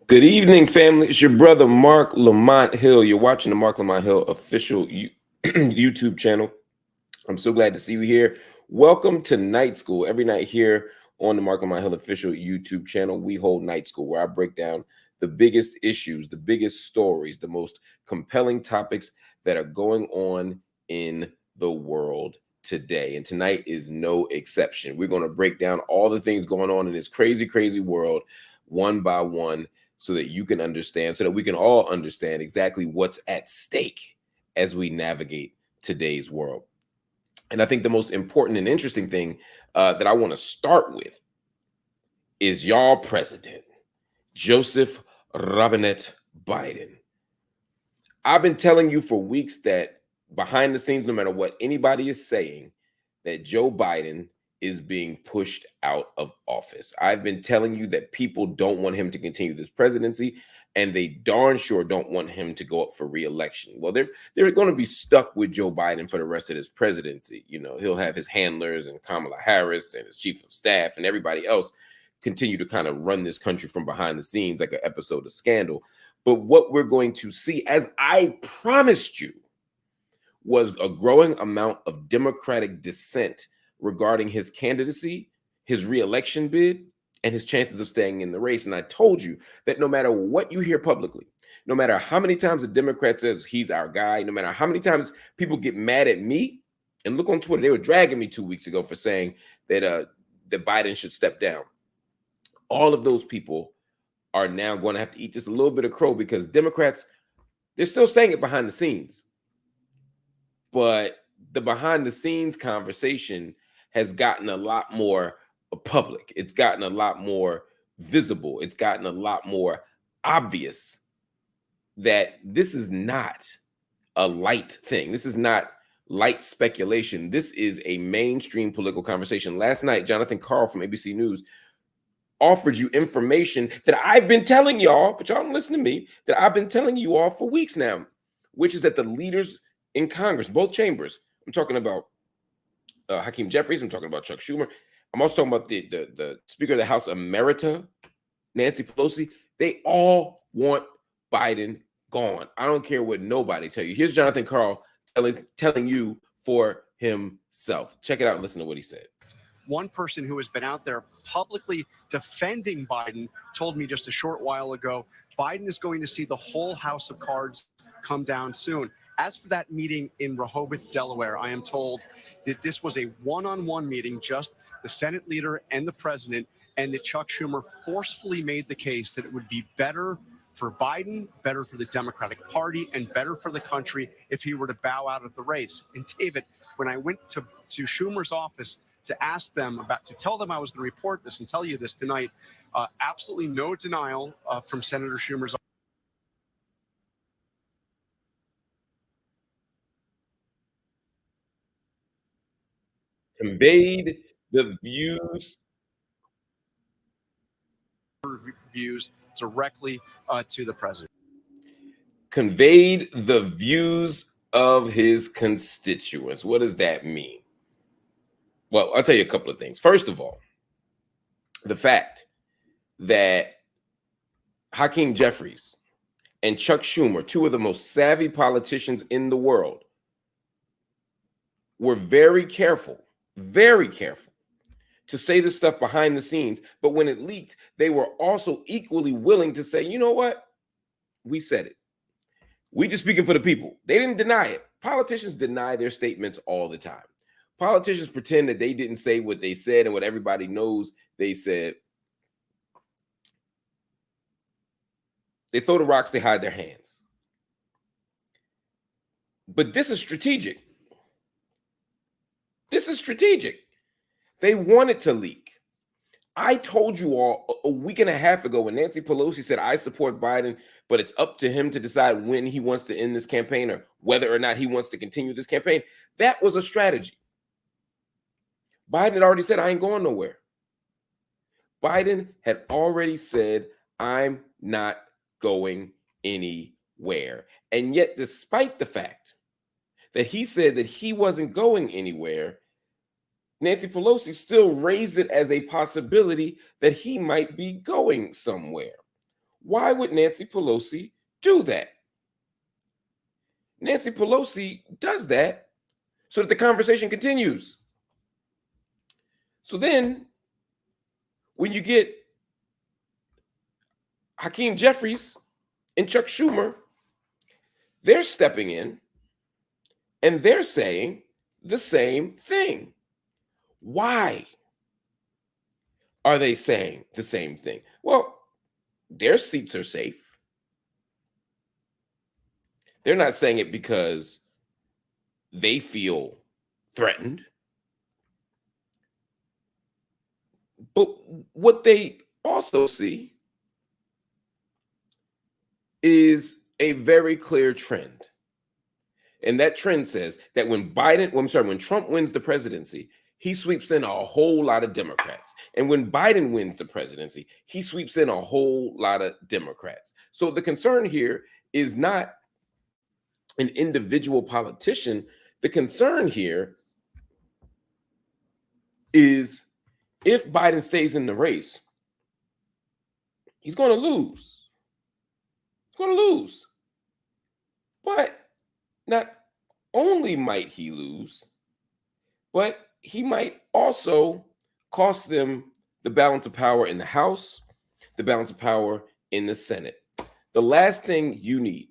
Good evening, family. It's your brother, Marc Lamont Hill. You're watching the Marc Lamont Hill official YouTube channel. I'm so glad to see you here. Welcome to Night School. Every night here on the Marc Lamont Hill official YouTube channel, we hold Night School, where I break down the biggest issues, the biggest stories, the most compelling topics that are going on in the world today. And tonight is no exception. We're going to break down all the things going on in this crazy, crazy world one by one, so that you can understand, so that we can all understand exactly what's at stake as we navigate today's world. And I think the most important and interesting thing that I want to start with is y'all president, Joseph Robinette Biden. I've been telling you for weeks that behind the scenes, no matter what anybody is saying, that Joe Biden is being pushed out of office. I've been telling you that people don't want him to continue this presidency, and they darn sure don't want him to go up for re-election. Well, they're going to be stuck with Joe Biden for the rest of his presidency. You know, he'll have his handlers and Kamala Harris and his chief of staff and everybody else continue to kind of run this country from behind the scenes like an episode of Scandal. But what we're going to see, as I promised you, was a growing amount of Democratic dissent regarding his candidacy, his re-election bid, and his chances of staying in the race. And I told you that no matter what you hear publicly, no matter how many times a Democrat says he's our guy, no matter how many times people get mad at me, and look on Twitter, they were dragging me 2 weeks ago for saying that that Biden should step down. All of those people are now going to have to eat just a little bit of crow, because Democrats, they're still saying it behind the scenes. But the behind the scenes conversation has gotten a lot more public. It's gotten a lot more visible. It's gotten a lot more obvious that this is not a light thing. This is not light speculation. This is a mainstream political conversation. Last night, Jonathan Karl from ABC News offered you information that I've been telling y'all, but y'all don't listen to me, that I've been telling you all for weeks now, which is that the leaders in Congress, both chambers, I'm talking about Hakeem Jeffries, I'm talking about Chuck Schumer, I'm also talking about the Speaker of the House Emerita, Nancy Pelosi, they all want Biden gone. I don't care what nobody tell you. Here's Jonathan Karl telling you for himself. Check it out and listen to what he said. One person who has been out there publicly defending Biden told me just a short while ago, Biden is going to see the whole house of cards come down soon. As for that meeting in Rehoboth, Delaware, I am told that this was a one-on-one meeting, just the Senate leader and the president, and that Chuck Schumer forcefully made the case that it would be better for Biden, better for the Democratic Party, and better for the country if he were to bow out of the race. And David, when I went to Schumer's office to ask them to tell them I was going to report this and tell you this tonight, absolutely no denial from Senator Schumer's office. Conveyed the views directly to the president. Conveyed the views of his constituents. What does that mean? Well, I'll tell you a couple of things. First of all, the fact that Hakeem Jeffries and Chuck Schumer, two of the most savvy politicians in the world, were very careful to say this stuff behind the scenes. But when it leaked, they were also equally willing to say, you know what? We said it. We just speaking for the people. They didn't deny it. Politicians deny their statements all the time. Politicians pretend that they didn't say what they said and what everybody knows they said. They throw the rocks, they hide their hands. But this is strategic. This is strategic. They wanted to leak. I told you all a week and a half ago when Nancy Pelosi said, I support Biden, but it's up to him to decide when he wants to end this campaign or whether or not he wants to continue this campaign. That was a strategy. Biden had already said, I ain't going nowhere. Biden had already said, I'm not going anywhere. And yet, despite the fact that he said that he wasn't going anywhere, Nancy Pelosi still raised it as a possibility that he might be going somewhere. Why would Nancy Pelosi do that? Nancy Pelosi does that so that the conversation continues. So then, when you get Hakeem Jeffries and Chuck Schumer, they're stepping in and they're saying the same thing. Why are they saying the same thing? Well, their seats are safe. They're not saying it because they feel threatened. But what they also see is a very clear trend. And that trend says that when Trump wins the presidency, he sweeps in a whole lot of Democrats. And when Biden wins the presidency, he sweeps in a whole lot of Democrats. So the concern here is not an individual politician. The concern here is if Biden stays in the race, he's going to lose. He's going to lose. But not only might he lose, but he might also cost them the balance of power in the House, the balance of power in the Senate. The last thing you need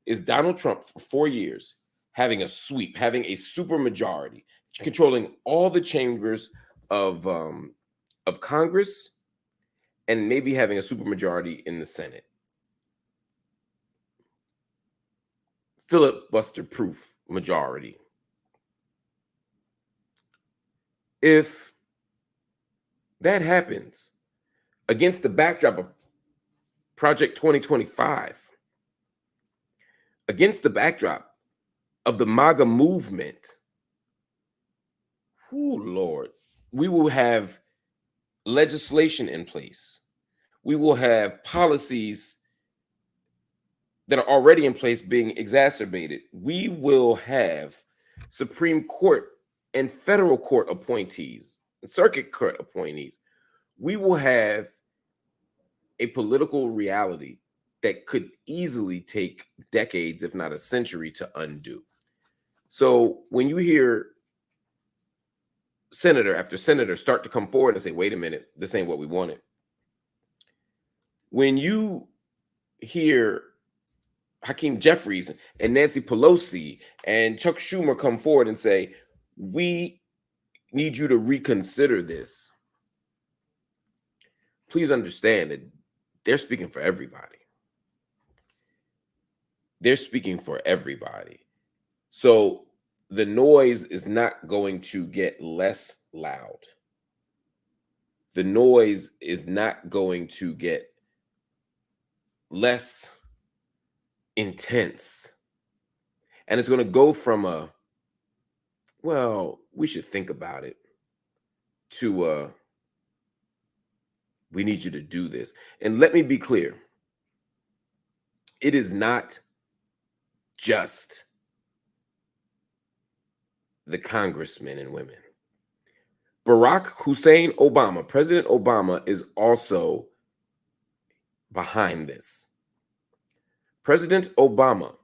is Donald Trump for 4 years having a sweep, having a supermajority, controlling all the chambers of Congress, and maybe having a supermajority in the Senate. Filibuster-proof majority. If that happens against the backdrop of Project 2025, against the backdrop of the MAGA movement, oh Lord, we will have legislation in place. We will have policies that are already in place being exacerbated. We will have Supreme Court and federal court appointees, and circuit court appointees. We will have a political reality that could easily take decades, if not a century, to undo. So when you hear senator after senator start to come forward and say, wait a minute, this ain't what we wanted. When you hear Hakeem Jeffries and Nancy Pelosi and Chuck Schumer come forward and say, we need you to reconsider this, please understand that they're speaking for everybody. They're speaking for everybody. So the noise is not going to get less loud. The noise is not going to get less intense. And it's going to go from a, well, we should think about it, to we need you to do this. And let me be clear. It is not just the congressmen and women. Barack Hussein Obama, President Obama, is also behind this. President Obama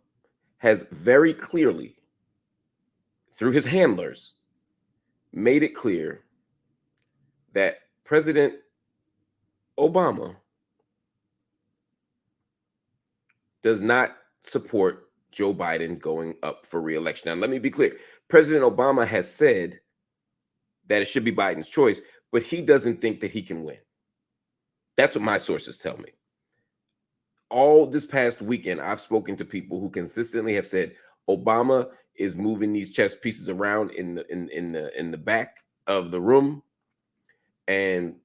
has very clearly, through his handlers, made it clear that President Obama does not support Joe Biden going up for re-election. Now, let me be clear. President Obama has said that it should be Biden's choice, but he doesn't think that he can win. That's what my sources tell me. All this past weekend, I've spoken to people who consistently have said Obama is moving these chess pieces around in the back of the room, and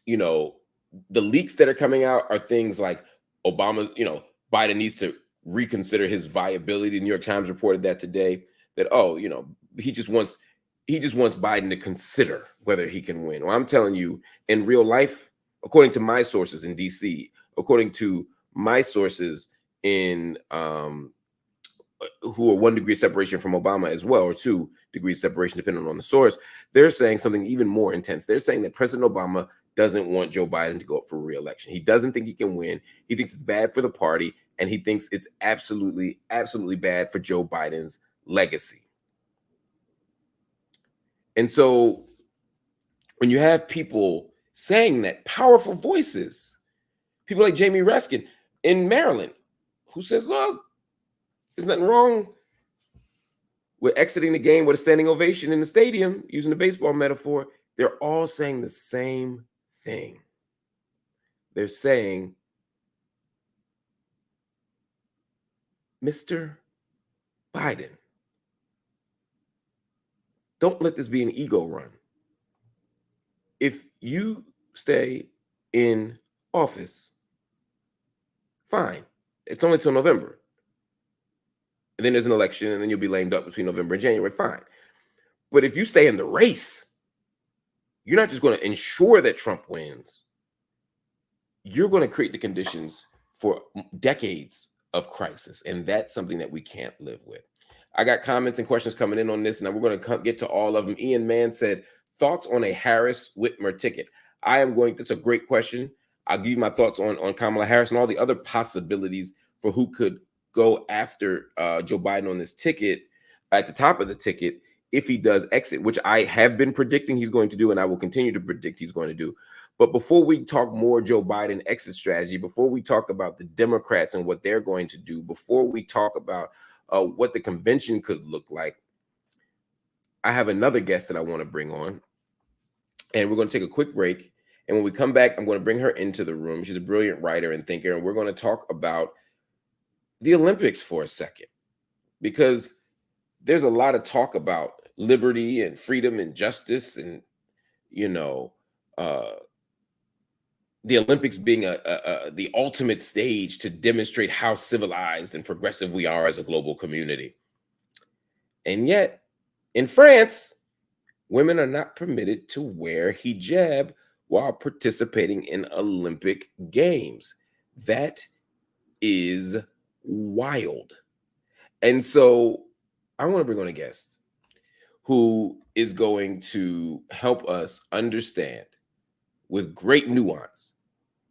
you know, the leaks that are coming out are things like Obama, Biden needs to reconsider his viability. The New York Times reported that today, that he just wants Biden to consider whether he can win. Well, I'm telling you, in real life, according to my sources in DC, according to my sources in who are 1 degree separation from Obama as well, or 2 degrees separation, depending on the source, they're saying something even more intense. They're saying that President Obama doesn't want Joe Biden to go up for re-election. He doesn't think he can win. He thinks it's bad for the party, and he thinks it's absolutely, absolutely bad for Joe Biden's legacy. And so when you have people saying that, powerful voices, people like Jamie Raskin in Maryland, who says, look, there's nothing wrong with exiting the game with a standing ovation in the stadium, using the baseball metaphor. They're all saying the same thing. They're saying, Mr. Biden, don't let this be an ego run. If you stay in office, fine. It's only till November. And then there's an election, and then you'll be lamed up between November and January, fine. But if you stay in the race, you're not just going to ensure that Trump wins. You're going to create the conditions for decades of crisis. And that's something that we can't live with. I got comments and questions coming in on this, and we're going to get to all of them. Ian Mann said, thoughts on a Harris-Whitmer ticket? That's a great question. I'll give you my thoughts on Kamala Harris and all the other possibilities for who could go after Joe Biden on this ticket, at the top of the ticket, if he does exit, which I have been predicting he's going to do, and I will continue to predict he's going to do. But before we talk more Joe Biden exit strategy, before we talk about the Democrats and what they're going to do, before we talk about what the convention could look like, I have another guest that I want to bring on, and we're going to take a quick break. And when we come back, I'm going to bring her into the room. She's a brilliant writer and thinker, and we're going to talk about the Olympics for a second, because there's a lot of talk about liberty and freedom and justice, and the Olympics being the ultimate stage to demonstrate how civilized and progressive we are as a global community. And yet, in France, women are not permitted to wear hijab while participating in Olympic Games. That is wild. And so I want to bring on a guest who is going to help us understand with great nuance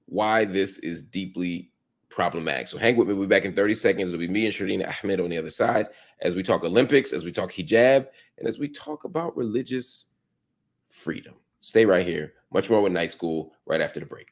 why this is deeply problematic. So hang with me. We'll be back in 30 seconds. It'll be me and Shireen Ahmed on the other side as we talk Olympics, as we talk hijab, and as we talk about religious freedom. Stay right here. Much more with Night School right after the break.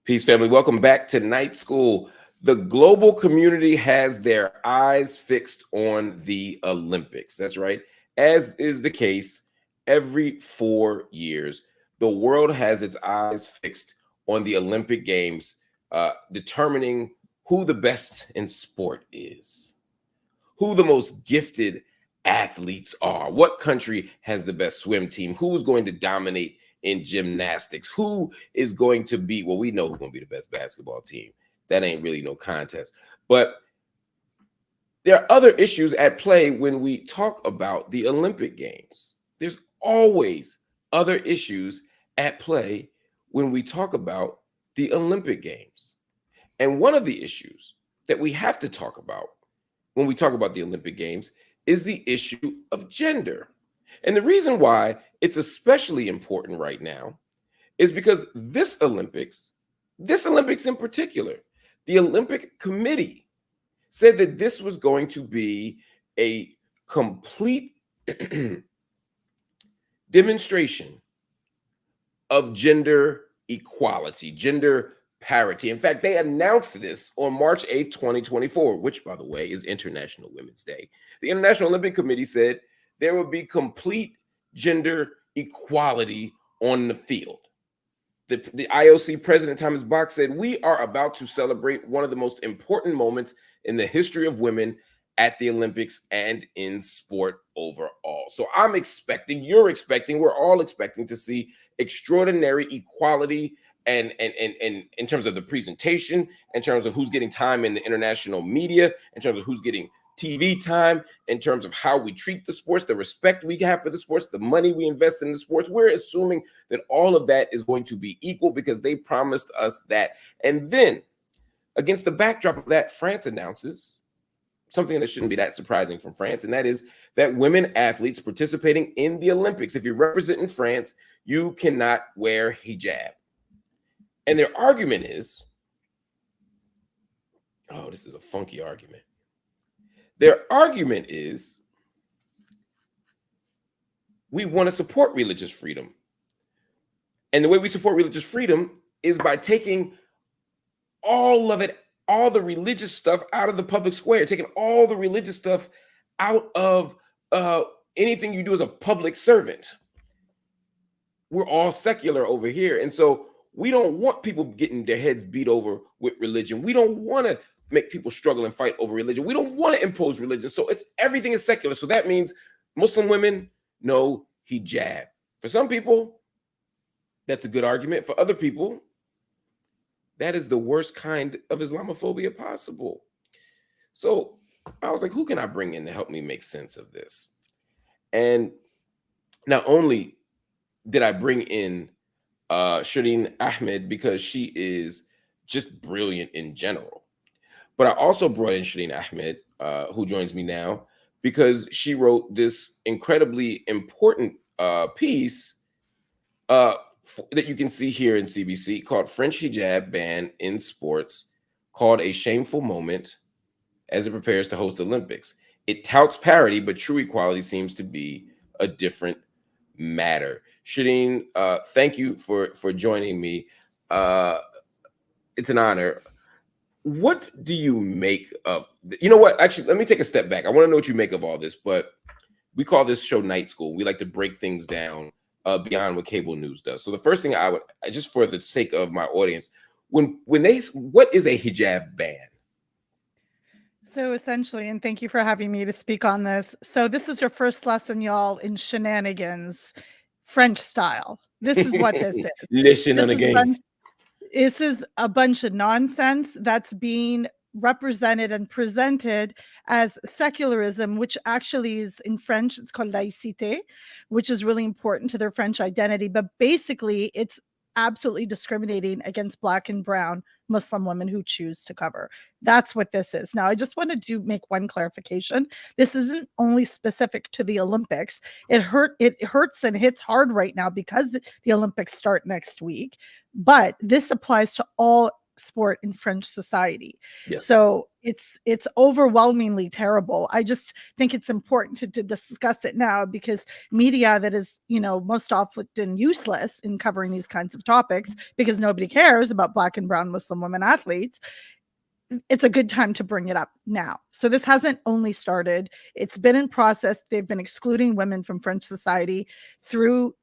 Peace, family. Welcome back to Night School. The global community has their eyes fixed on the Olympics. That's right. As is the case every 4 years, the world has its eyes fixed on the Olympic Games, determining who the best in sport is, who the most gifted athletes are, what country has the best swim team, who's going to dominate in gymnastics, who is going to be, well, we know who's going to be the best basketball team. That ain't really no contest. But there are other issues at play when we talk about the Olympic Games. There's always other issues at play when we talk about the Olympic Games. And one of the issues that we have to talk about when we talk about the Olympic Games is the issue of gender. And the reason why it's especially important right now is because this Olympics in particular, the Olympic Committee said that this was going to be a complete demonstration of gender equality, gender parity. In fact, they announced this on March 8th, 2024, which, by the way, is International Women's Day. The International Olympic Committee said there would be complete gender equality on the field. the IOC president, Thomas Bach, said, "We are about to celebrate one of the most important moments in the history of women at the Olympics and in sport overall." So I'm expecting, you're expecting, we're all expecting to see extraordinary equality and in terms of the presentation, in terms of who's getting time in the international media, in terms of who's getting TV time, in terms of how we treat the sports, the respect we have for the sports, the money we invest in the sports. We're assuming that all of that is going to be equal because they promised us that. And then, against the backdrop of that, France announces something that shouldn't be that surprising from France, and that is that women athletes participating in the Olympics, if you're representing France, you cannot wear hijab. And their argument is, oh, this is a funky argument. Their argument is, we want to support religious freedom. And the way we support religious freedom is by taking all of it, all the religious stuff out of the public square, taking all the religious stuff out of anything you do as a public servant. We're all secular over here. And so we don't want people getting their heads beat over with religion. We don't want to make people struggle and fight over religion. We don't want to impose religion. So everything is secular. So that means Muslim women, no hijab. For some people, that's a good argument. For other people, that is the worst kind of Islamophobia possible. So I was like, who can I bring in to help me make sense of this? And not only did I bring in Shireen Ahmed because she is just brilliant in general, but I also brought in Shireen Ahmed, who joins me now, because she wrote this incredibly important piece that you can see here in CBC called "French Hijab Ban in Sports, called a Shameful Moment as it prepares to host Olympics. It touts parity, but true equality seems to be a different matter." Shireen, thank you for joining me. It's an honor. What do you make of, you know what, actually, let me take a step back. I want to know what you make of all this, but we call this show Night School. We like to break things down beyond what cable news does. So the first thing I just for the sake of my audience, what is a hijab ban? So essentially, and thank you for having me to speak on this. So this is your first lesson, y'all, in shenanigans, French style. This is what this is. This is a bunch of nonsense that's being represented and presented as secularism, which actually is in French, it's called laïcité, which is really important to their French identity. But basically, it's absolutely discriminating against Black and brown Muslim women who choose to cover. That's what this is. Now, I just wanted to make one clarification. This isn't only specific to the Olympics. It hurts and hits hard right now because the Olympics start next week. But this applies to all sport in French society. Yes. So it's overwhelmingly terrible. I just think it's important to discuss it now because media that is, most often useless in covering these kinds of topics because nobody cares about Black and brown Muslim women athletes. It's a good time to bring it up now. So this hasn't only started. It's been in process. They've been excluding women from French society through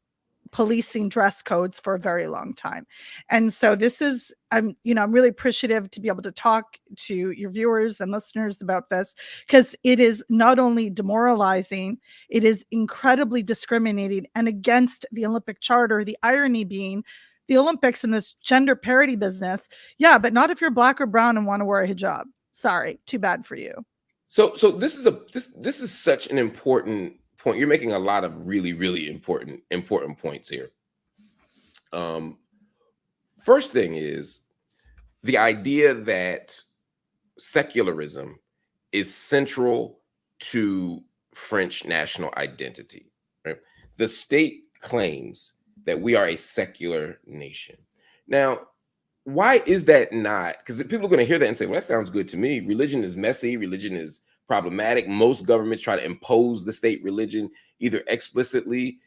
policing dress codes for a very long time. And so this is, I'm really appreciative to be able to talk to your viewers and listeners about this because it is not only demoralizing, it is incredibly discriminating and against the Olympic Charter. The irony being the Olympics and this gender parity business. Yeah, but not if you're Black or brown and want to wear a hijab. Sorry, too bad for you. So this is such an important point. You're making a lot of really, really important points here. First thing is the idea that secularism is central to French national identity. Right? The state claims that we are a secular nation. Now, why is that not? Because people are going to hear that and say, well, that sounds good to me. Religion is messy. Religion is problematic. Most governments try to impose the state religion either explicitly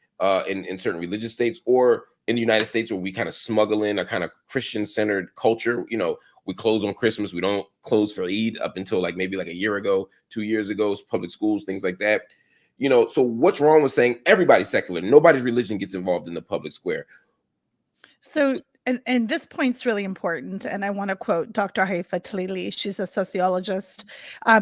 in certain religious states or in the United States where we kind of smuggle in a kind of Christian-centered culture. We close on Christmas. We don't close for Eid up until maybe a year ago, 2 years ago, public schools, things like that. So what's wrong with saying everybody's secular? Nobody's religion gets involved in the public square. So And this point's really important. And I want to quote Dr. Haifa Talili. She's a sociologist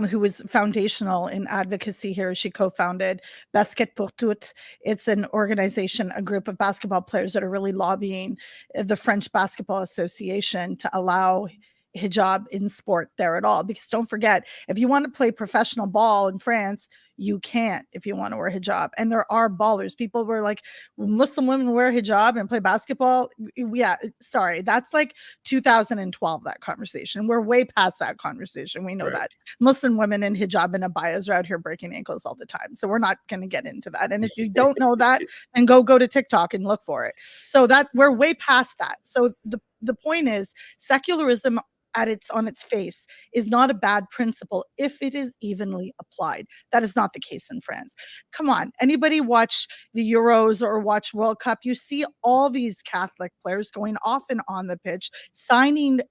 who was foundational in advocacy here. She co-founded Basket pour Toutes. It's an organization, a group of basketball players that are really lobbying the French Basketball Association to allow hijab in sport there at all. Because don't forget, if you want to play professional ball in France, you can't if you want to wear hijab. And there are ballers. People were like, Muslim women wear hijab and play basketball. Yeah, sorry. That's like 2012, that conversation. We're way past that conversation. We know that Muslim women in hijab and abayas are out here breaking ankles all the time. So we're not going to get into that. And if you don't know that, then go to TikTok and look for it. So that we're way past that. So the point is, secularism on its face is not a bad principle if it is evenly applied. That is not the case in France. Come on, anybody watch the Euros or watch World Cup? You see all these Catholic players going off and on the pitch, signing,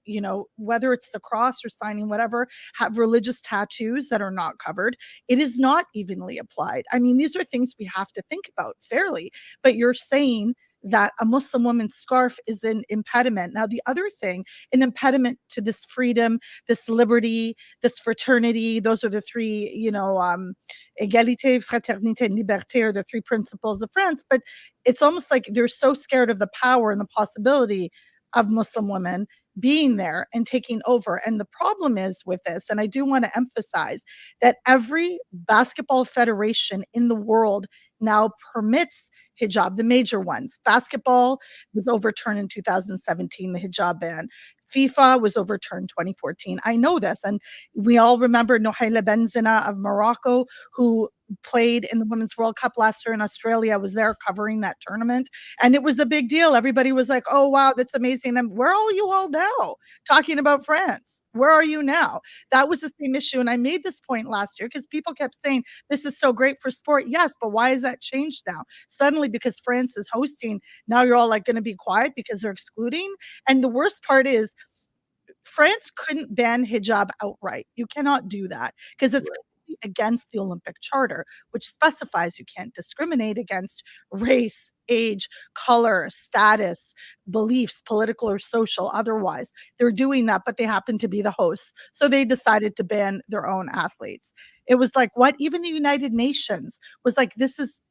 whether it's the cross or signing whatever, have religious tattoos that are not covered. It is not evenly applied. I mean, these are things we have to think about fairly, but you're saying that a Muslim woman's scarf is an impediment. Now, the other thing, an impediment to this freedom, this liberty, this fraternity, those are the three, égalité, fraternité, and liberté are the three principles of France. But it's almost like they're so scared of the power and the possibility of Muslim women being there and taking over. And the problem is with this, and I do want to emphasize that every basketball federation in the world now permits hijab, the major ones. Basketball was overturned in 2017, the hijab ban. FIFA was overturned 2014. I know this. And we all remember Nohaila Benzina of Morocco, who played in the Women's World Cup last year in Australia. I was there covering that tournament. And it was a big deal. Everybody was like, oh, wow, that's amazing. And where are you all now talking about France? Where are you now? That was the same issue. And I made this point last year because people kept saying, this is so great for sport. Yes, but why has that changed now? Suddenly, because France is hosting, now you're all like going to be quiet because they're excluding. And the worst part is, France couldn't ban hijab outright. You cannot do that because it's against the Olympic Charter, which specifies you can't discriminate against race, age, color, status, beliefs, political or social, otherwise. They're doing that, but they happen to be the hosts. So they decided to ban their own athletes. It was like, what? Even the United Nations was like, this is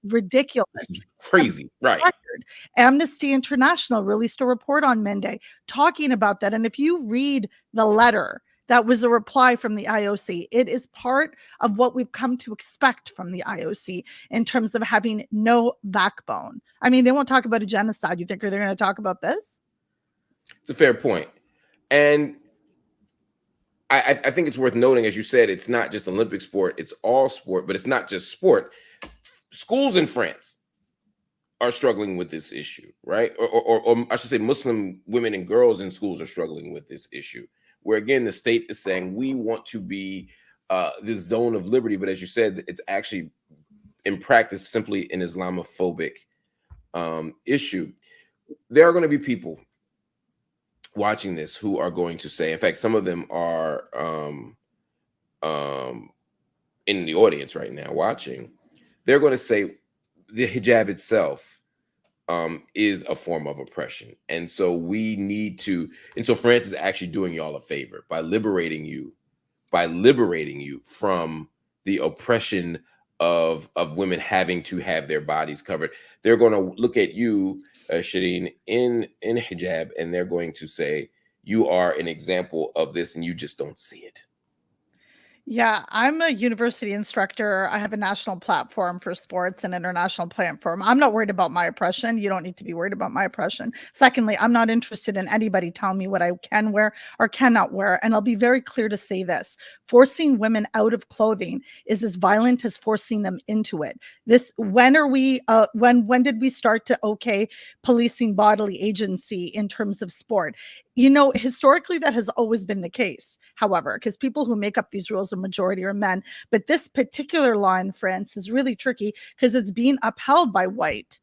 ridiculous. Crazy, right. Amnesty International released a report on Monday talking about that. And if you read the letter, that was a reply from the IOC. It is part of what we've come to expect from the IOC in terms of having no backbone. I mean, they won't talk about a genocide. You think they're going to talk about this? It's a fair point. And I think it's worth noting, as you said, it's not just Olympic sport, it's all sport, but it's not just sport. Schools in France are struggling with this issue, right? Or I should say Muslim women and girls in schools are struggling with this issue, where again, the state is saying we want to be this zone of liberty, but as you said, it's actually in practice simply an Islamophobic issue. There are going to be people watching this who are going to say, in fact, some of them are in the audience right now watching, they're going to say the hijab itself is a form of oppression. And so we need to, and so France is actually doing y'all a favor by liberating you from the oppression of women having to have their bodies covered. They're going to look at you, Shireen, in hijab, and they're going to say, you are an example of this and you just don't see it. Yeah, I'm a university instructor. I have a national platform for sports and international platform. I'm not worried about my oppression. You don't need to be worried about my oppression. Secondly, I'm not interested in anybody telling me what I can wear or cannot wear. And I'll be very clear to say this. Forcing women out of clothing is as violent as forcing them into it. When did we start to okay policing bodily agency in terms of sport? Historically, that has always been the case, however, because people who make up these rules, the majority are men. But this particular law in France is really tricky because it's being upheld by white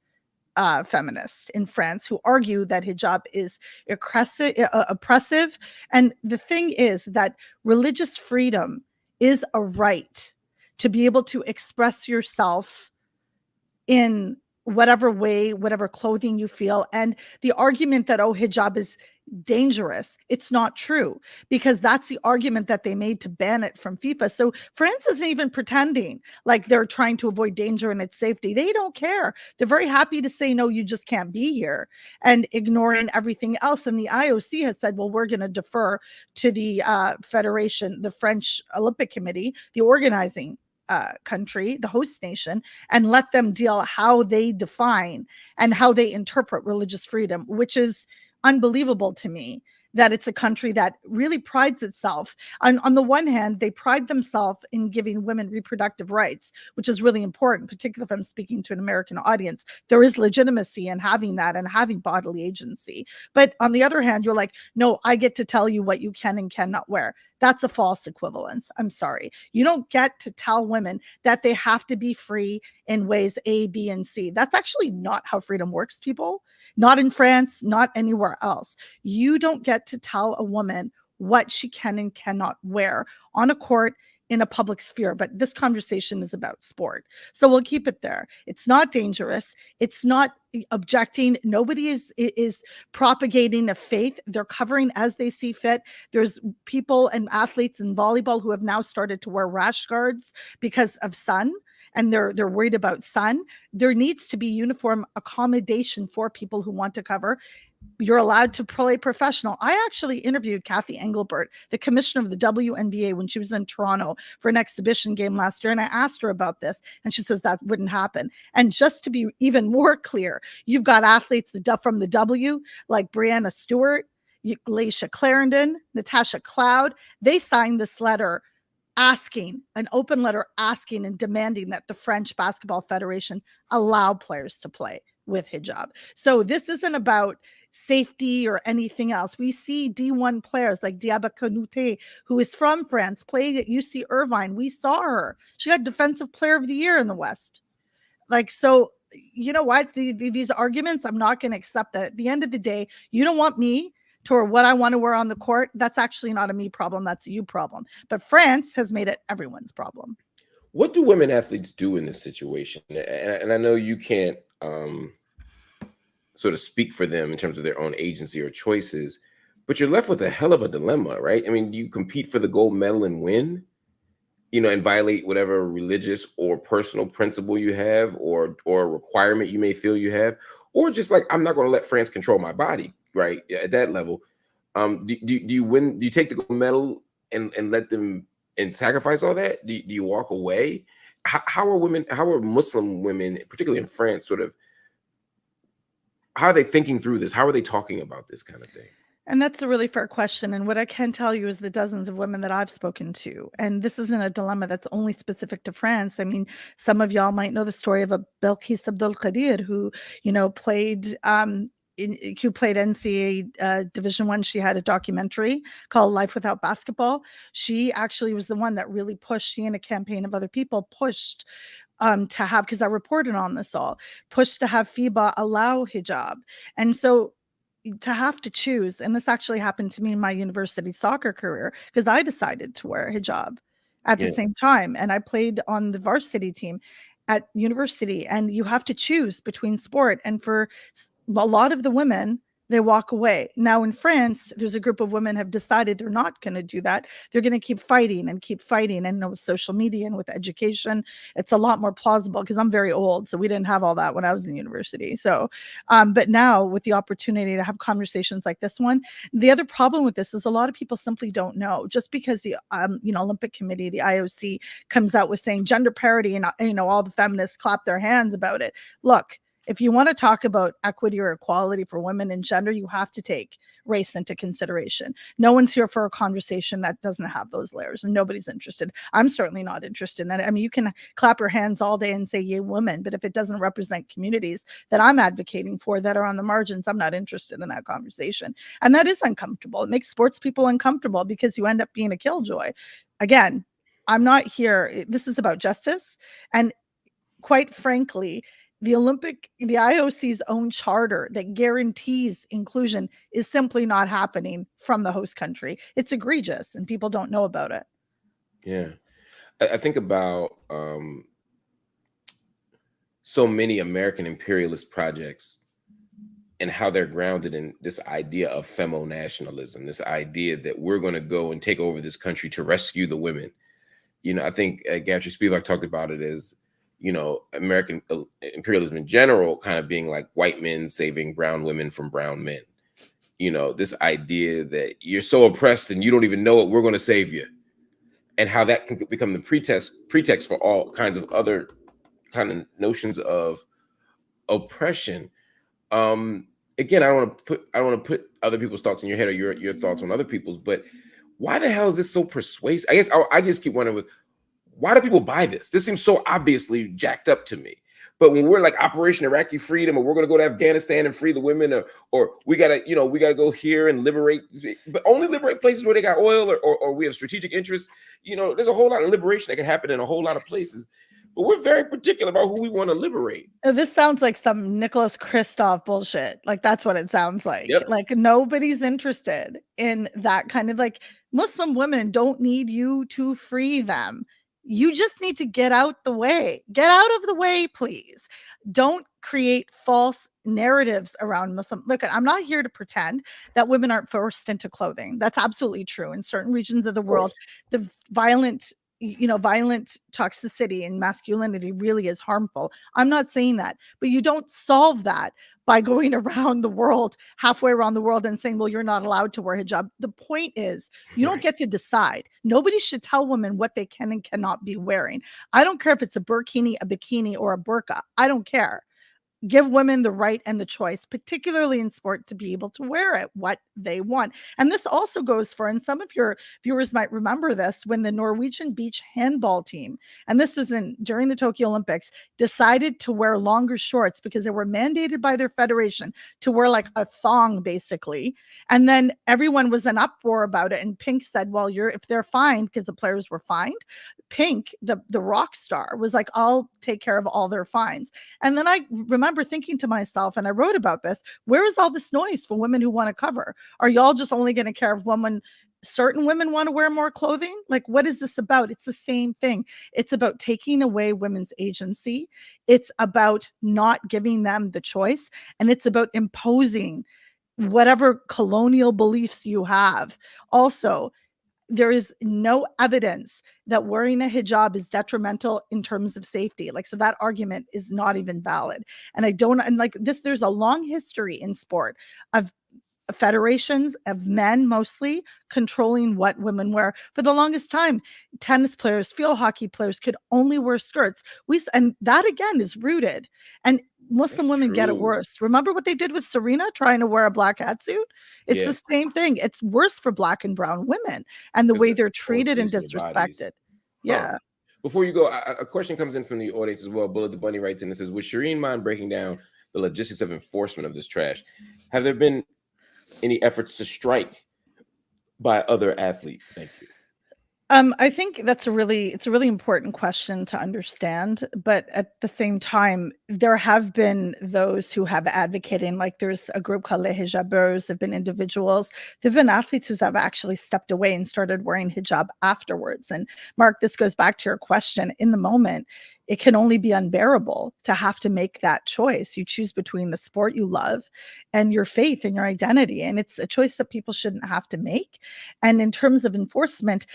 feminists in France who argue that hijab is oppressive. And the thing is that religious freedom is a right to be able to express yourself in whatever way, whatever clothing you feel. And the argument that, oh, hijab is dangerous, it's not true, because that's the argument that they made to ban it from FIFA. So France isn't even pretending like they're trying to avoid danger and its safety. They don't care. They're very happy to say, no, you just can't be here, and ignoring everything else. And the IOC has said, well, we're going to defer to the Federation, the French Olympic Committee, the organizing country, the host nation, and let them deal how they define and how they interpret religious freedom, which is unbelievable to me, that it's a country that really prides itself on the one hand, they pride themselves in giving women reproductive rights, which is really important, particularly if I'm speaking to an American audience. There is legitimacy in having that and having bodily agency. But on the other hand, you're like, no, I get to tell you what you can and cannot wear. That's a false equivalence. I'm sorry. You don't get to tell women that they have to be free in ways A, B, and C. That's actually not how freedom works, people. Not in France, not anywhere else. You don't get to tell a woman what she can and cannot wear on a court, in a public sphere. But this conversation is about sport, so we'll keep it there. It's not dangerous. It's not objecting. Nobody is propagating a faith. They're covering as they see fit. There's people and athletes in volleyball who have now started to wear rash guards because of sun, and they're worried about sun. There needs to be uniform accommodation for people who want to cover. You're allowed to play professional. I actually interviewed Kathy Engelbert, the commissioner of the WNBA, when she was in Toronto for an exhibition game last year. And I asked her about this, and she says that wouldn't happen. And just to be even more clear, you've got athletes from the W, like Brianna Stewart, Laisha Clarendon, Natasha Cloud. They signed this letter asking, an open letter asking and demanding that the French Basketball Federation allow players to play with hijab. So this isn't about safety or anything else. We see D1 players like Diaba Kanouté, who is from France, playing at UC Irvine. We saw her. She got Defensive Player of the Year in the West. Like, so you know what? These arguments, I'm not going to accept that. At the end of the day, you don't want me to wear what I want to wear on the court. That's actually not a me problem. That's a you problem. But France has made it everyone's problem. What do women athletes do in this situation? And I know you can't sort of speak for them in terms of their own agency or choices, but you're left with a hell of a dilemma, right? I mean, you compete for the gold medal and win, and violate whatever religious or personal principle you have, or requirement you may feel you have, or just like, I'm not going to let France control my body, right? At that level, do you win? Do you take the gold medal and let them and sacrifice all that? Do you walk away? How are Muslim women, particularly in France, sort of, how are they thinking through this? How are they talking about this kind of thing? And that's a really fair question. And what I can tell you is the dozens of women that I've spoken to, and this isn't a dilemma that's only specific to France. I mean, some of y'all might know the story of a Belkis Abdul Qadir who, played who played NCAA Division I. She had a documentary called Life Without Basketball. She actually was the one that really pushed, she and a campaign of other people pushed to have, because I reported on this all, pushed to have FIBA allow hijab. And so to have to choose, and this actually happened to me in my university soccer career, because I decided to wear hijab at the same time, and I played on the varsity team at university, and you have to choose between sport, and for a lot of the women, they walk away. Now in France, there's a group of women have decided they're not going to do that. They're going to keep fighting. And with social media and with education, it's a lot more plausible, because I'm very old, so we didn't have all that when I was in university. So, but now with the opportunity to have conversations like this one, the other problem with this is a lot of people simply don't know. Just because the Olympic Committee, the IOC, comes out with saying gender parity, and all the feminists clap their hands about it. Look, if you want to talk about equity or equality for women and gender, you have to take race into consideration. No one's here for a conversation that doesn't have those layers, and nobody's interested. I'm certainly not interested in that. I mean, you can clap your hands all day and say, yay, women, but if it doesn't represent communities that I'm advocating for that are on the margins, I'm not interested in that conversation. And that is uncomfortable. It makes sports people uncomfortable, because you end up being a killjoy. Again, I'm not here. This is about justice. And quite frankly, the IOC's own charter that guarantees inclusion is simply not happening from the host country. It's egregious, and people don't know about it. Yeah. I think about so many American imperialist projects and how they're grounded in this idea of femo-nationalism, this idea that we're going to go and take over this country to rescue the women. I think Gayatri Spivak talked about it as, American imperialism in general kind of being like white men saving brown women from brown men. This idea that you're so oppressed and you don't even know it, we're going to save you. And how that can become the pretext for all kinds of other kind of notions of oppression. Again, I don't want to put other people's thoughts in your head or your thoughts on other people's, but why the hell is this so persuasive? I guess I just keep wondering, why do people buy this? This seems so obviously jacked up to me. But when we're like Operation Iraqi Freedom, or we're going to go to Afghanistan and free the women, or we gotta go here and liberate, but only liberate places where they got oil, or we have strategic interests. There's a whole lot of liberation that can happen in a whole lot of places. But we're very particular about who we want to liberate. This sounds like some Nicholas Kristof bullshit. Like, that's what it sounds like. Yep. Like, nobody's interested in that kind of, like, Muslim women don't need you to free them. You just need to get out the way. Get out of the way, please. Don't create false narratives around Muslim. Look, I'm not here to pretend that women aren't forced into clothing. That's absolutely true. In certain regions of the world, the violent toxicity and masculinity really is harmful. I'm not saying that, but you don't solve that by going around the world, halfway around the world, and saying, well, you're not allowed to wear hijab. The point is, you don't get to decide. Nobody should tell women what they can and cannot be wearing. I don't care if it's a burkini, a bikini, or a burqa. I don't care. Give women the right and the choice, particularly in sport, to be able to wear it what they want. And this also goes for, and some of your viewers might remember this, when the Norwegian beach handball team, and this was during the Tokyo Olympics, decided to wear longer shorts because they were mandated by their federation to wear like a thong, basically. And then everyone was in uproar about it. And Pink said, well, if they're fined, because the players were fined, Pink, the rock star, was like, I'll take care of all their fines. And then I remember thinking to myself, and I wrote about this, where is all this noise for women who want to cover? Are y'all just only going to care if certain women want to wear more clothing? Like, what is this about? It's the same thing. It's about taking away women's agency. It's about not giving them the choice. And it's about imposing whatever colonial beliefs you have. Also, there is no evidence that wearing a hijab is detrimental in terms of safety. Like, so that argument is not even valid. And there's a long history in sport of federations of men mostly controlling what women wear. For the longest time, tennis players, field hockey players could only wear skirts. And that again is rooted. And Muslim women get it worse. Remember what they did with Serena trying to wear a black hatsuit? It's the same thing. It's worse for black and brown women and the way they're treated and disrespected. Yeah. Before you go, a question comes in from the audience as well. Bullet the Bunny writes in and says, would Shireen mind breaking down the logistics of enforcement of this trash? Have there been any efforts to strike by other athletes? Thank you. I think it's a really important question to understand, but at the same time, there have been those who have advocated, like there's a group called Les Hijabeurs, there've been individuals, there've been athletes who have actually stepped away and started wearing hijab afterwards. And Mark, this goes back to your question. In the moment, it can only be unbearable to have to make that choice. You choose between the sport you love and your faith and your identity. And it's a choice that people shouldn't have to make. And in terms of enforcement,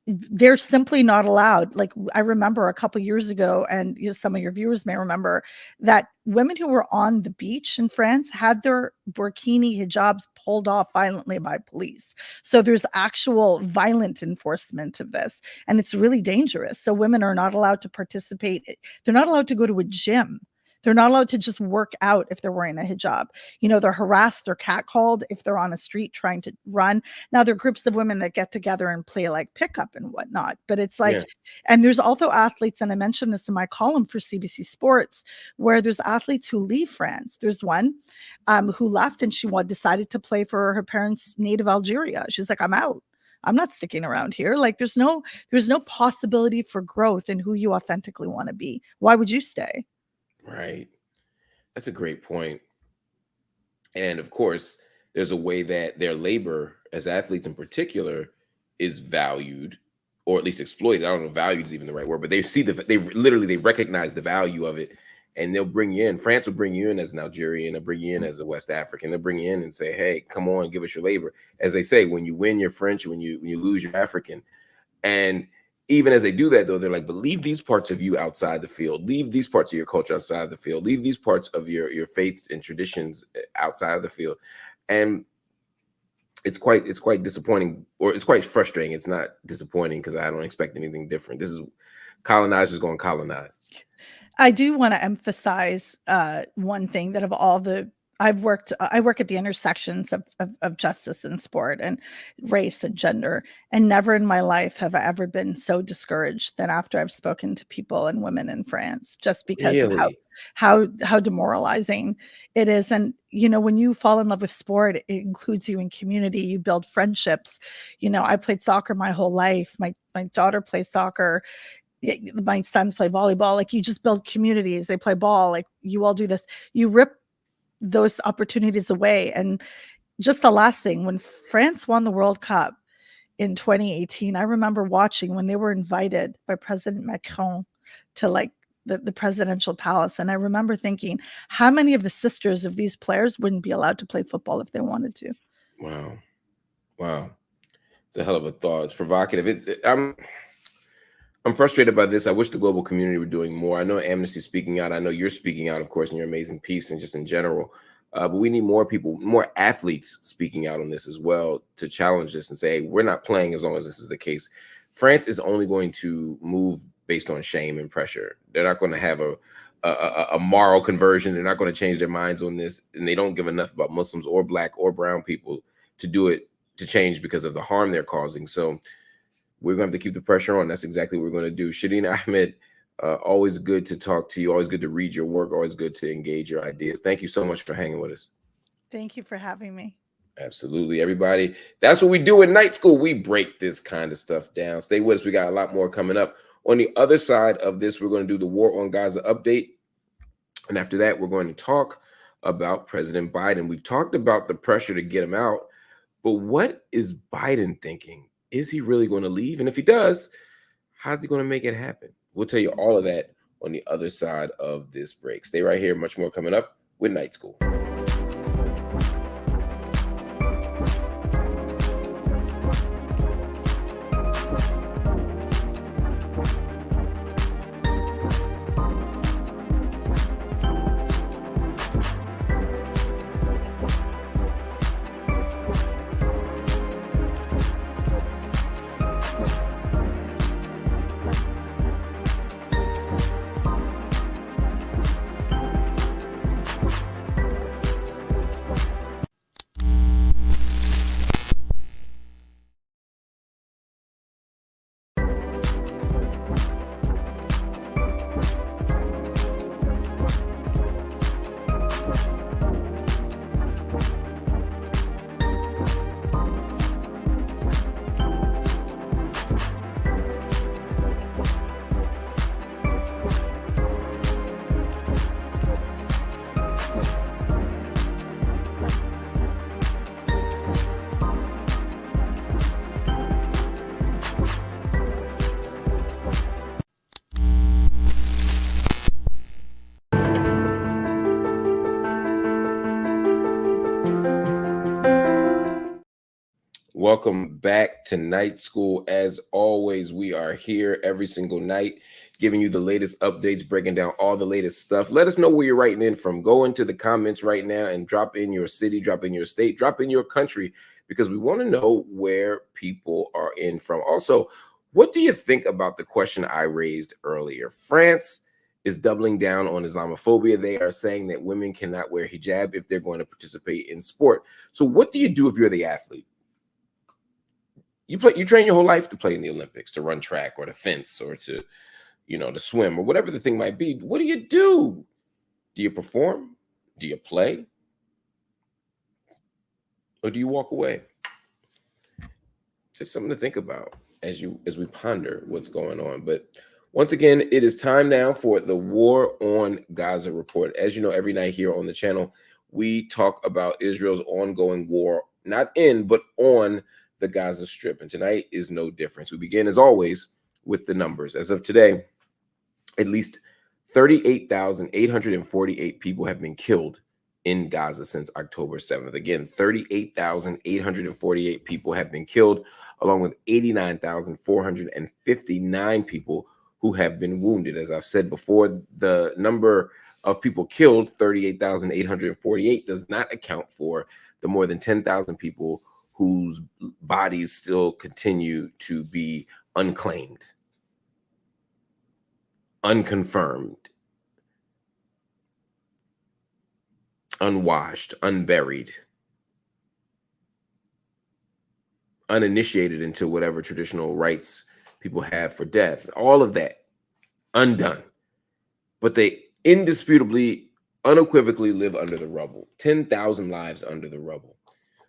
they're simply not allowed. Like, I remember a couple years ago, and some of your viewers may remember, that women who were on the beach in France had their burkini hijabs pulled off violently by police. So there's actual violent enforcement of this, and it's really dangerous. So women are not allowed to participate. They're not allowed to go to a gym. They're not allowed to just work out if they're wearing a hijab. They're harassed, they're catcalled if they're on a street trying to run. Now, there are groups of women that get together and play like pickup and whatnot. But it's like, and there's also athletes, and I mentioned this in my column for CBC Sports, where there's athletes who leave France. There's one who left, and she decided to play for her parents' native Algeria. She's like, I'm out. I'm not sticking around here. Like, there's no possibility for growth in who you authentically want to be. Why would you stay? Right. That's a great point. And of course, there's a way that their labor as athletes in particular is valued, or at least exploited. I don't know if valued is even the right word, but they see they recognize the value of it and they'll bring you in. France will bring you in as an Algerian, they'll bring you in as a West African, they'll bring you in and say, hey, come on, give us your labor. As they say, when you win, you're French, when you lose, you're African. And even as they do that, though, they're like, but leave these parts of you outside the field, leave these parts of your culture outside the field, leave these parts of your faith and traditions outside of the field. And it's quite disappointing, or it's quite frustrating. It's not disappointing because I don't expect anything different. This is colonizers going to colonize. I do want to emphasize one thing, that of all the I work at the intersections of justice and sport and race and gender, and never in my life have I ever been so discouraged than after I've spoken to people and women in France, just because of how demoralizing it is. And when you fall in love with sport, it includes you in community. You build friendships. I played soccer my whole life. My daughter plays soccer. My sons play volleyball. Like, you just build communities. They play ball. Like, you all do this. You rip those opportunities away. And just the last thing, when France won the World Cup in 2018, I remember watching when they were invited by President Macron to like the presidential palace. And I remember thinking, how many of the sisters of these players wouldn't be allowed to play football if they wanted to? Wow. It's a hell of a thought. It's provocative. I'm frustrated by this. I wish the global community were doing more. I know Amnesty speaking out. I know you're speaking out, of course, in your amazing piece and just in general. But we need more people, more athletes speaking out on this as well, to challenge this and say, hey, we're not playing as long as this is the case. France is only going to move based on shame and pressure. They're not going to have a moral conversion. They're not going to change their minds on this. And they don't give enough about Muslims or Black or brown people to do it, to change because of the harm they're causing. So we're going to have to keep the pressure on. That's exactly what we're going to do. Shireen Ahmed, always good to talk to you. Always good to read your work. Always good to engage your ideas. Thank you so much for hanging with us. Thank you for having me. Absolutely, everybody. That's what we do in Night School. We break this kind of stuff down. Stay with us. We got a lot more coming up. On the other side of this, we're going to do the War on Gaza update. And after that, we're going to talk about President Biden. We've talked about the pressure to get him out. But what is Biden thinking? Is he really going to leave? And if he does, how's he going to make it happen? We'll tell you all of that on the other side of this break. Stay right here. Much more coming up with Night School. Welcome back to Night School. As always, we are here every single night giving you the latest updates, breaking down all the latest stuff. Let us know where you're writing in from. Go into the comments right now and drop in your city, drop in your state, drop in your country, because we want to know where people are in from. Also, what do you think about the question I raised earlier? France is doubling down on Islamophobia. They are saying that women cannot wear hijab if they're going to participate in sport. So what do you do if you're the athlete? You train your whole life to play in the Olympics, to run track or to fence or to swim or whatever the thing might be. What do you do? Do you perform? Do you play? Or do you walk away? Just something to think about as we ponder what's going on. But once again, it is time now for the War on Gaza report. As you know, every night here on the channel, we talk about Israel's ongoing war, not in, but on the Gaza Strip. And tonight is no difference. We begin, as always, with the numbers. As of today, at least 38,848 people have been killed in Gaza since October 7th. Again, 38,848 people have been killed, along with 89,459 people who have been wounded. As I've said before, the number of people killed, 38,848, does not account for the more than 10,000 people whose bodies still continue to be unclaimed, unconfirmed, unwashed, unburied, uninitiated into whatever traditional rites people have for death. All of that undone. But they indisputably, unequivocally live under the rubble. 10,000 lives under the rubble.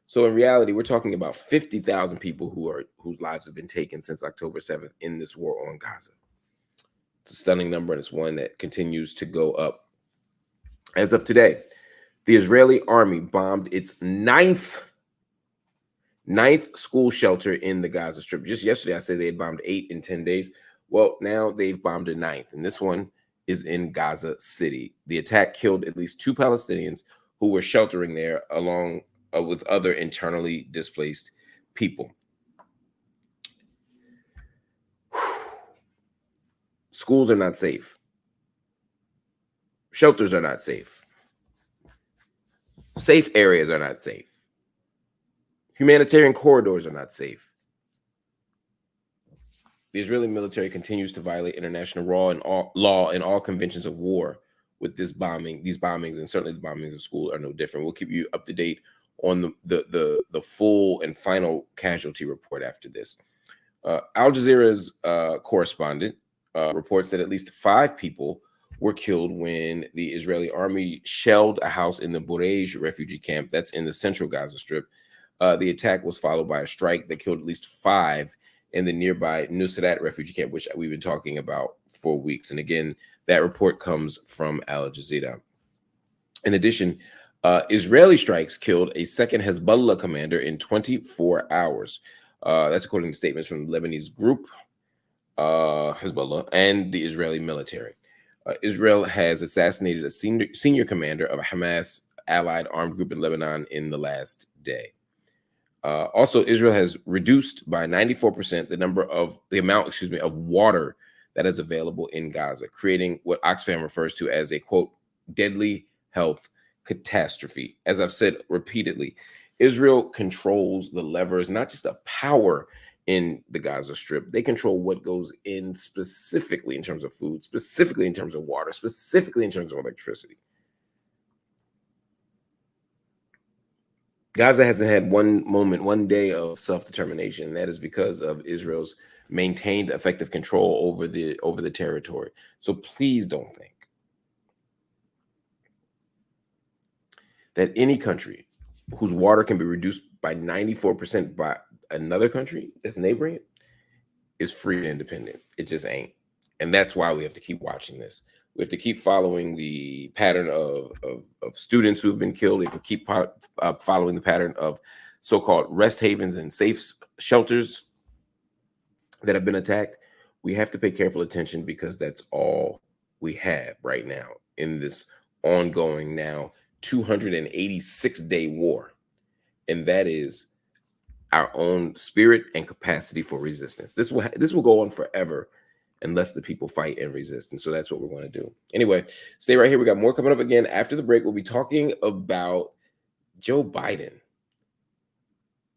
So in reality, we're talking about 50,000 people whose lives have been taken since October 7th in this war on Gaza. It's a stunning number, and it's one that continues to go up. As of today, the Israeli army bombed its ninth school shelter in the Gaza Strip. Just yesterday, I said they had bombed 8 in 10 days. Well, now they've bombed a ninth, and this one is in Gaza City. The attack killed at least 2 Palestinians who were sheltering there along with other internally displaced people. Schools are not safe. Shelters are not safe. Safe areas are not safe. Humanitarian corridors are not safe. The Israeli military continues to violate international law and all conventions of war with these bombings, and certainly the bombings of school are no different. We'll keep you up to date on the full and final casualty report after this. Al Jazeera's correspondent reports that at least 5 people were killed when the Israeli army shelled a house in the Burej refugee camp that's in the central Gaza Strip. The attack was followed by a strike that killed at least 5 in the nearby Nusrat refugee camp, which we've been talking about for weeks. And again, that report comes from Al Jazeera. In addition, Israeli strikes killed a second Hezbollah commander in 24 hours. That's according to statements from the Lebanese group, Hezbollah, and the Israeli military. Israel has assassinated a senior commander of a Hamas-allied armed group in Lebanon in the last day. Also, Israel has reduced by 94% the amount of water that is available in Gaza, creating what Oxfam refers to as a, quote, deadly health catastrophe. As I've said repeatedly, Israel controls the levers, not just of power in the Gaza Strip. They control what goes in specifically in terms of food, specifically in terms of water, specifically in terms of electricity. Gaza hasn't had one day of self-determination, and that is because of Israel's maintained effective control over the territory. So please don't think that any country whose water can be reduced by 94% by another country that's neighboring it is free and independent. It just ain't. And that's why we have to keep watching this. We have to keep following the pattern of students who have been killed. We have to keep following the pattern of so-called rest havens and safe shelters that have been attacked. We have to pay careful attention because that's all we have right now in this ongoing now 286-day war. And that is our own spirit and capacity for resistance. This will go on forever unless the people fight and resist. And so that's what we're going to do. Anyway, stay right here. We got more coming up again. After the break, we'll be talking about Joe Biden.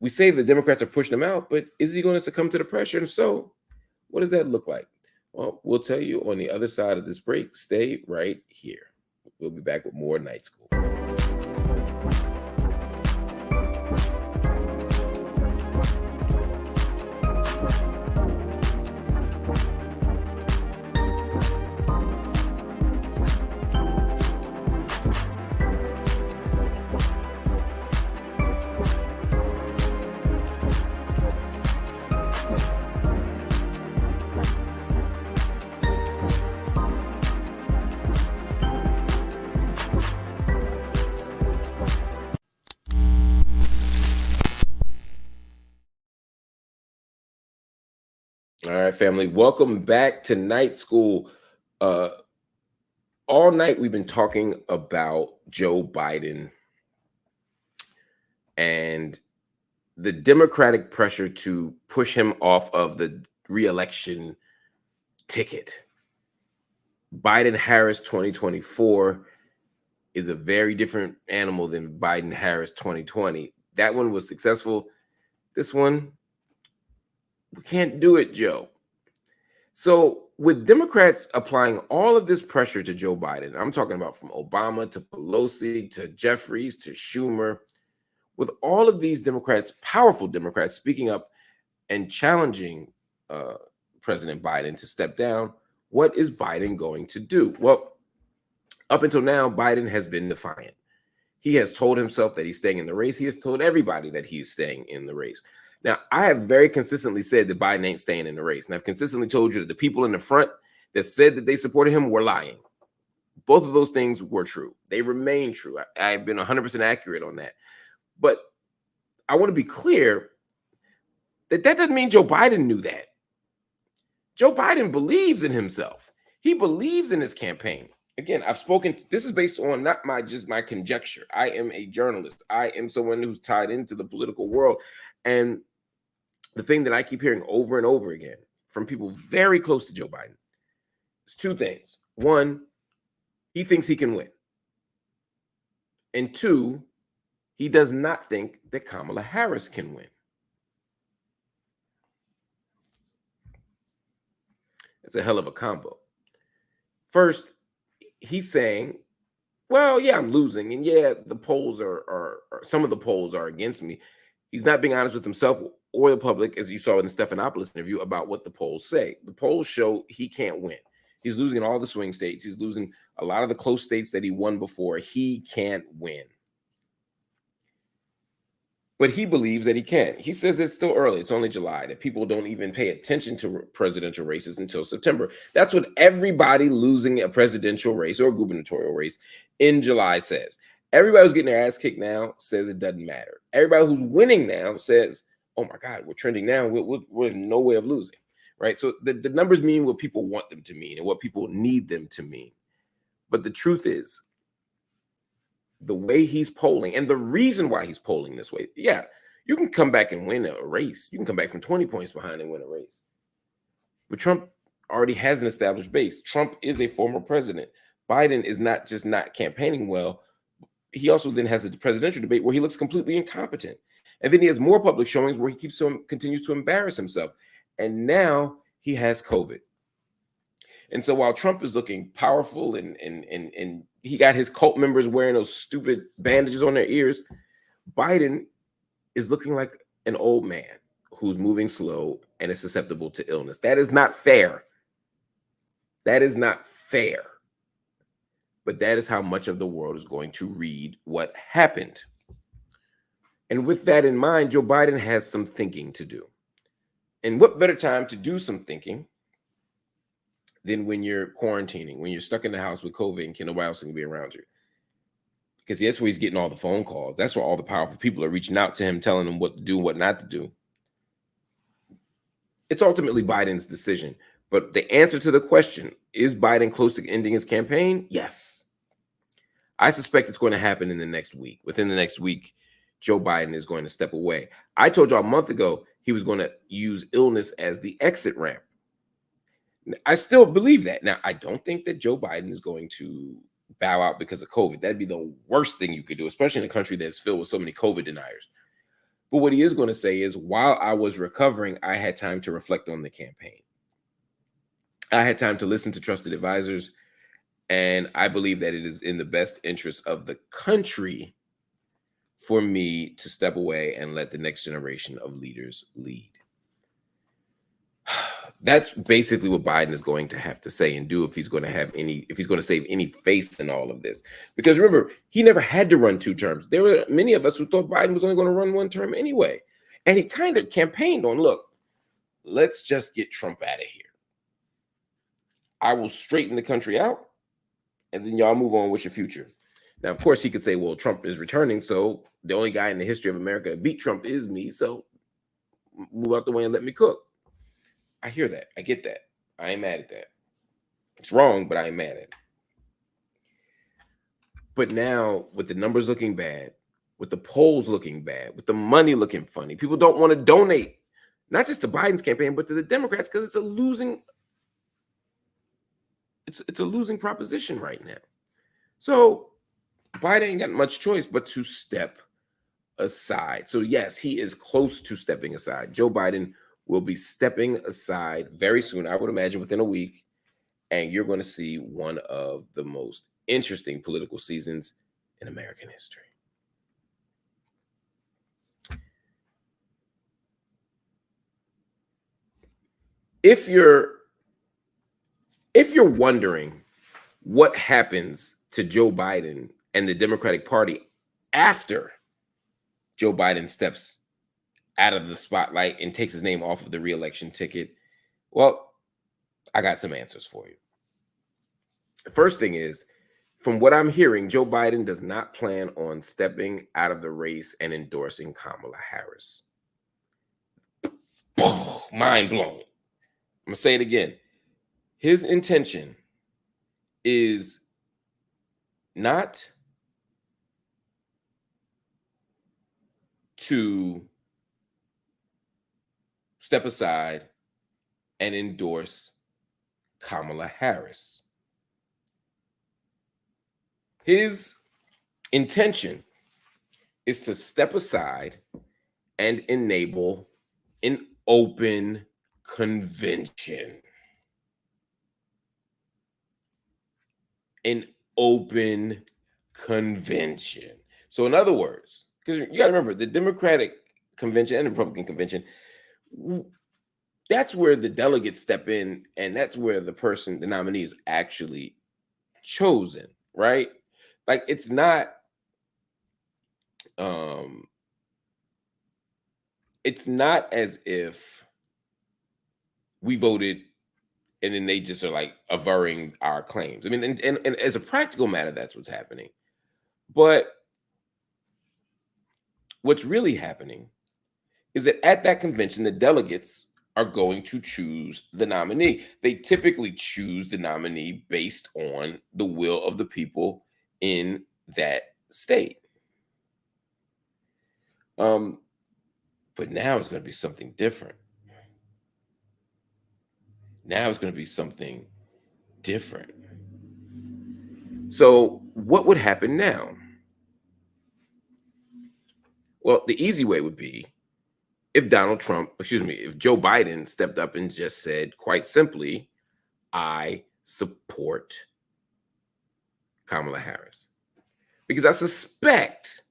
We say the Democrats are pushing him out, but is he going to succumb to the pressure? And if so, what does that look like? Well, we'll tell you on the other side of this break. Stay right here. We'll be back with more Night School. All right, family. Welcome back to Night School. All night we've been talking about Joe Biden and the Democratic pressure to push him off of the re-election ticket. Biden-Harris 2024 is a very different animal than Biden-Harris 2020. That one was successful. This one, we can't do it, Joe. So with Democrats applying all of this pressure to Joe Biden, I'm talking about from Obama to Pelosi to Jeffries to Schumer, with all of these Democrats, powerful Democrats, speaking up and challenging President Biden to step down, what is Biden going to do? Well, up until now, Biden has been defiant. He has told himself that he's staying in the race. He has told everybody that he's staying in the race. Now, I have very consistently said that Biden ain't staying in the race. And I've consistently told you that the people in the front that said that they supported him were lying. Both of those things were true. They remain true. I've been 100% accurate on that. But I want to be clear that doesn't mean Joe Biden knew that. Joe Biden believes in himself. He believes in his campaign. Again, I've spoken, this is based on not just my conjecture. I am a journalist. I am someone who's tied into the political world. And the thing that I keep hearing over and over again from people very close to Joe Biden is two things. One, he thinks he can win. And two, he does not think that Kamala Harris can win. It's a hell of a combo. First, he's saying, well, yeah, I'm losing. And yeah, the polls are some of the polls are against me. He's not being honest with himself or the public, as you saw in the Stephanopoulos interview, about what the polls say. The polls show he can't win. He's losing in all the swing states. He's losing a lot of the close states that he won before. He can't win. But he believes that he can. He says it's still early. It's only July, that people don't even pay attention to presidential races until September. That's what everybody losing a presidential race or gubernatorial race in July says. Everybody who's getting their ass kicked now says it doesn't matter. Everybody who's winning now says, oh my God, we're trending now. We're in no way of losing, right? So the numbers mean what people want them to mean and what people need them to mean. But the truth is, the way he's polling and the reason why he's polling this way, yeah, you can come back and win a race. You can come back from 20 points behind and win a race. But Trump already has an established base. Trump is a former president. Biden is not just not campaigning well. He also then has a presidential debate where he looks completely incompetent. And then he has more public showings where he continues to embarrass himself. And now he has COVID. And so while Trump is looking powerful and he got his cult members wearing those stupid bandages on their ears, Biden is looking like an old man who's moving slow and is susceptible to illness. That is not fair. That is not fair. But that is how much of the world is going to read what happened. And with that in mind, Joe Biden has some thinking to do. And what better time to do some thinking than when you're quarantining, when you're stuck in the house with COVID and nobody else can be around you? Because that's where he's getting all the phone calls. That's where all the powerful people are reaching out to him, telling him what to do and what not to do. It's ultimately Biden's decision. But the answer to the question, is Biden close to ending his campaign? Yes. I suspect it's going to happen in the next week. Within the next week, Joe Biden is going to step away. I told y'all a month ago he was going to use illness as the exit ramp. I still believe that. Now, I don't think that Joe Biden is going to bow out because of COVID. That'd be the worst thing you could do, especially in a country that's filled with so many COVID deniers. But what he is going to say is, while I was recovering, I had time to reflect on the campaign. I had time to listen to trusted advisors. And I believe that it is in the best interest of the country for me to step away and let the next generation of leaders lead. That's basically what Biden is going to have to say and do if he's going to save any face in all of this. Because remember, he never had to run 2 terms. There were many of us who thought Biden was only going to run 1 term anyway. And he kind of campaigned on, look, let's just get Trump out of here. I will straighten the country out, and then y'all move on with your future. Now, of course, he could say, well, Trump is returning, so the only guy in the history of America to beat Trump is me, so move out the way and let me cook. I hear that. I get that. I ain't mad at that. It's wrong, but I ain't mad at it. But now, with the numbers looking bad, with the polls looking bad, with the money looking funny, people don't want to donate, not just to Biden's campaign, but to the Democrats, because it's a losing proposition right now. So Biden ain't got much choice but to step aside. So yes, he is close to stepping aside. Joe Biden will be stepping aside very soon, I would imagine within a week, and you're going to see one of the most interesting political seasons in American history. If you're wondering what happens to Joe Biden and the Democratic Party after Joe Biden steps out of the spotlight and takes his name off of the re-election ticket, well, I got some answers for you. The first thing is, from what I'm hearing, Joe Biden does not plan on stepping out of the race and endorsing Kamala Harris. Mind blown. I'm going to say it again. His intention is not to step aside and endorse Kamala Harris. His intention is to step aside and enable an open convention. An open convention. So in other words, because you got to remember, the Democratic convention and the Republican convention, that's where the delegates step in, and that's where the nominee is actually chosen, right? Like, it's not as if we voted and then they just are like averring our claims. I mean, and as a practical matter, that's what's happening. But what's really happening is that at that convention, the delegates are going to choose the nominee. They typically choose the nominee based on the will of the people in that state. But now it's going to be something different. Now it's going to be something different. So what would happen now? Well, the easy way would be if if Joe Biden stepped up and just said, quite simply, I support Kamala Harris. Because I suspect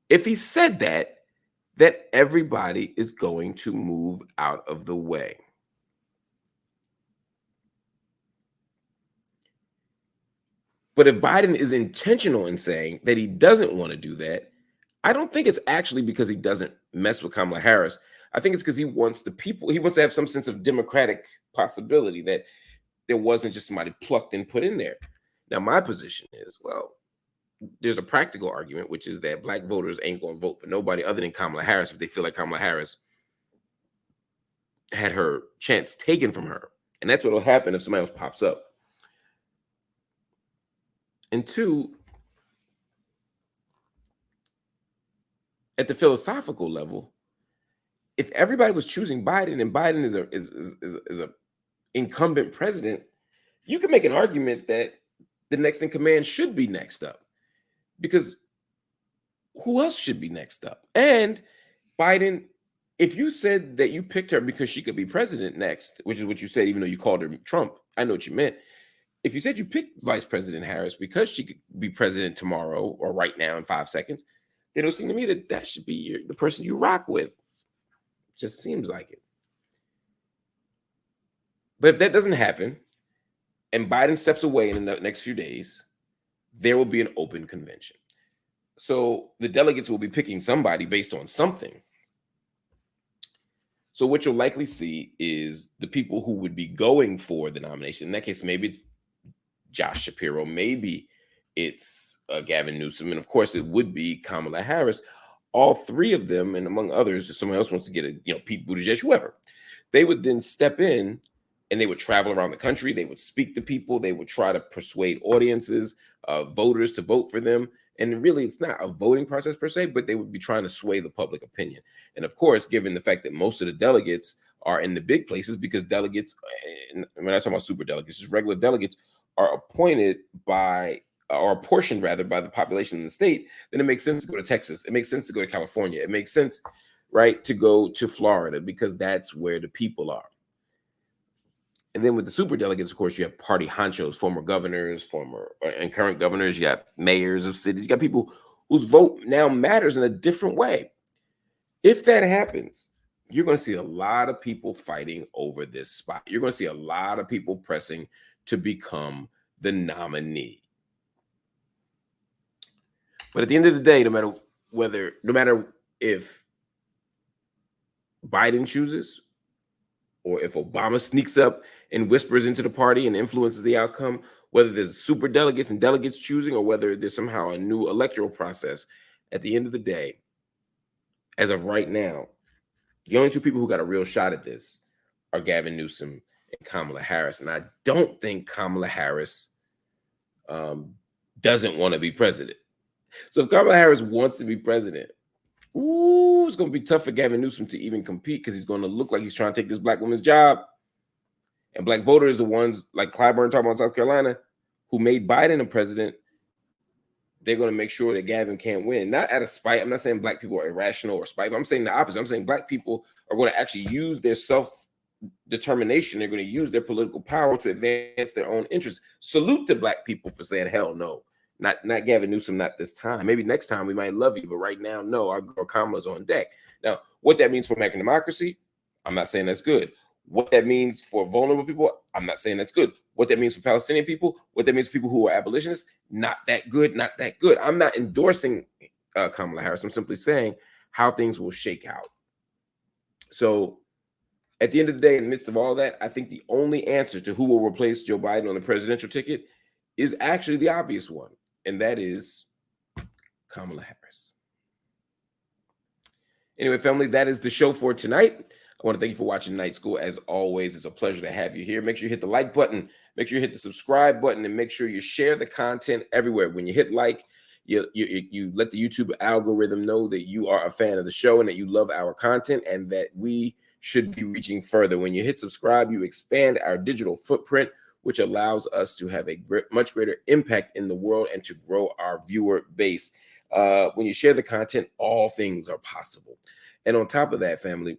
if he said that everybody is going to move out of the way. But if Biden is intentional in saying that he doesn't want to do that, I don't think it's actually because he doesn't mess with Kamala Harris. I think it's because he wants to have some sense of democratic possibility, that there wasn't just somebody plucked and put in there. Now, my position is, well, there's a practical argument, which is that Black voters ain't going to vote for nobody other than Kamala Harris if they feel like Kamala Harris had her chance taken from her. And that's what will happen if somebody else pops up. And two, at the philosophical level, if everybody was choosing Biden and Biden is a incumbent president, you can make an argument that the next in command should be next up, because who else should be next up? And Biden, if you said that you picked her because she could be president next, which is what you said, even though you called her Trump, I know what you meant. If you said you picked Vice President Harris because she could be president tomorrow or right now in 5 seconds, then it would seem to me that should be the person you rock with. Just seems like it. But if that doesn't happen and Biden steps away in the next few days, there will be an open convention. So the delegates will be picking somebody based on something. So what you'll likely see is the people who would be going for the nomination. In that case, maybe it's Josh Shapiro, maybe it's Gavin Newsom, and of course it would be Kamala Harris. All three of them, and among others, if someone else wants to get Pete Buttigieg, whoever, they would then step in and they would travel around the country. They would speak to people. They would try to persuade audiences, voters to vote for them. And really, it's not a voting process per se, but they would be trying to sway the public opinion. And of course, given the fact that most of the delegates are in the big places, because delegates, and we're not talking about super delegates, just regular delegates, are appointed by, or apportioned rather, by the population in the state, then it makes sense to go to Texas. It makes sense to go to California. It makes sense, right, to go to Florida, because that's where the people are. And then with the super delegates, of course, you have party honchos, former governors, former and current governors. You got mayors of cities. You got people whose vote now matters in a different way. If that happens, you're going to see a lot of people fighting over this spot. You're going to see a lot of people pressing to become the nominee. But at the end of the day, no matter if Biden chooses, or if Obama sneaks up and whispers into the party and influences the outcome, whether there's super delegates and delegates choosing, or whether there's somehow a new electoral process, at the end of the day, as of right now, the only two people who got a real shot at this are Gavin Newsom and Kamala Harris. And I don't think Kamala Harris doesn't want to be president. So if Kamala Harris wants to be president, it's going to be tough for Gavin Newsom to even compete, because he's going to look like he's trying to take this black woman's job. And black voters, the ones like Clyburn talking about South Carolina, who made Biden a president, they're going to make sure that Gavin can't win. Not out of spite. I'm not saying black people are irrational or spiteful. I'm saying the opposite. I'm saying black people are going to actually use their self-determination. They're going to use their political power to advance their own interests. Salute to black people for saying, hell no. Not Gavin Newsom, not this time. Maybe next time we might love you, but right now, no, our girl Kamala's on deck. Now, what that means for American democracy, I'm not saying that's good. What that means for vulnerable people, I'm not saying that's good. What that means for Palestinian people, what that means for people who are abolitionists, not that good, not that good. I'm not endorsing Kamala Harris. I'm simply saying how things will shake out. So at the end of the day, in the midst of all that, I think the only answer to who will replace Joe Biden on the presidential ticket is actually the obvious one, and that is Kamala Harris. Anyway, family, that is the show for tonight. I want to thank you for watching Night School. As always, it's a pleasure to have you here. Make sure you hit the like button. Make sure you hit the subscribe button, and make sure you share the content everywhere. When you hit like, you let the YouTube algorithm know that you are a fan of the show and that you love our content and that we should be reaching further. When you hit subscribe, you expand our digital footprint, which allows us to have a much greater impact in the world and to grow our viewer base. When you share the content, all things are possible. And on top of that, family,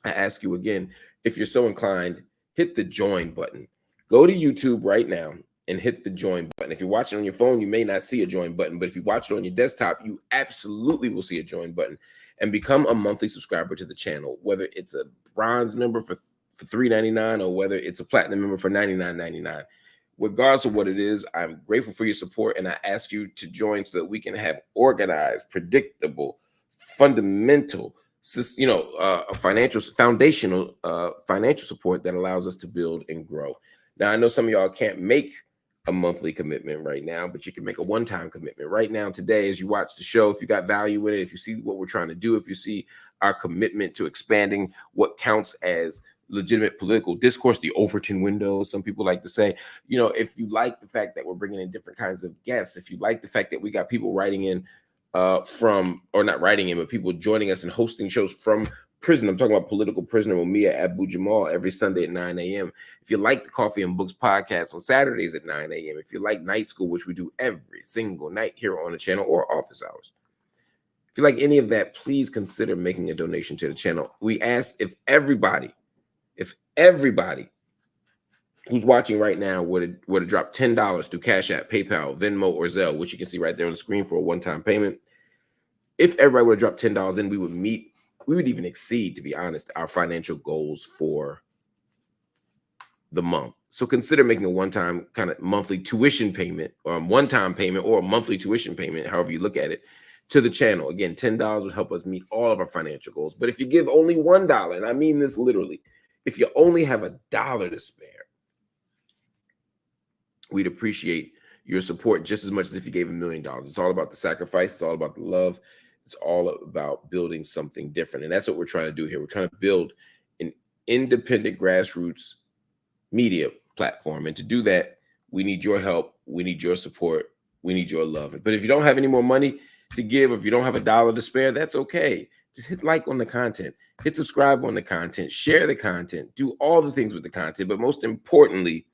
I ask you again, if you're so inclined, hit the join button. Go to YouTube right now and hit the join button. If you're watching on your phone, you may not see a join button, but if you watch it on your desktop, you absolutely will see a join button, and become a monthly subscriber to the channel, whether it's a bronze member for $3.99 or whether it's a platinum member for $99.99. Regardless of what it is, I'm grateful for your support, and I ask you to join so that we can have organized, predictable, fundamental, foundational financial support that allows us to build and grow. Now, I know some of y'all can't make a monthly commitment right now, but you can make a one-time commitment right now today as you watch the show. If you got value in it, if you see what we're trying to do, if you see our commitment to expanding what counts as legitimate political discourse, the Overton window, some people like to say, if you like the fact that we're bringing in different kinds of guests, if you like the fact that we got people writing in people joining us and hosting shows from prison. I'm talking about political prisoner Mumia Abu-Jamal every Sunday at 9 a.m. If you like the Coffee and Books podcast on Saturdays at 9 a.m., if you like Night School, which we do every single night here on the channel, or office hours, if you like any of that, please consider making a donation to the channel. We ask if everybody who's watching right now were to drop $10 through Cash App, PayPal, Venmo, or Zelle, which you can see right there on the screen for a one-time payment. If everybody would drop $10 in, we would even exceed, to be honest, our financial goals for the month. So consider making a one-time kind of monthly tuition payment, or a one-time payment, or a monthly tuition payment, however you look at it, to the channel. Again, $10 would help us meet all of our financial goals. But if you give only $1, and I mean this literally, if you only have $1 to spare, we'd appreciate your support just as much as if you gave $1 million. It's all about the sacrifice. It's all about the love. It's all about building something different. And that's what we're trying to do here. We're trying to build an independent grassroots media platform. And to do that, we need your help. We need your support. We need your love. But if you don't have any more money to give, if you don't have a dollar to spare, that's okay. Just hit like on the content, hit subscribe on the content, share the content, do all the things with the content. But most importantly,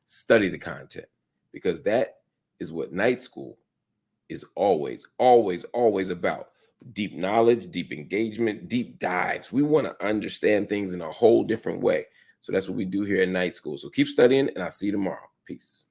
study the content, because that is what night school is always, always, always about. Deep knowledge, deep engagement, deep dives. We want to understand things in a whole different way. So that's what we do here at night school. So keep studying, and I'll see you tomorrow. Peace.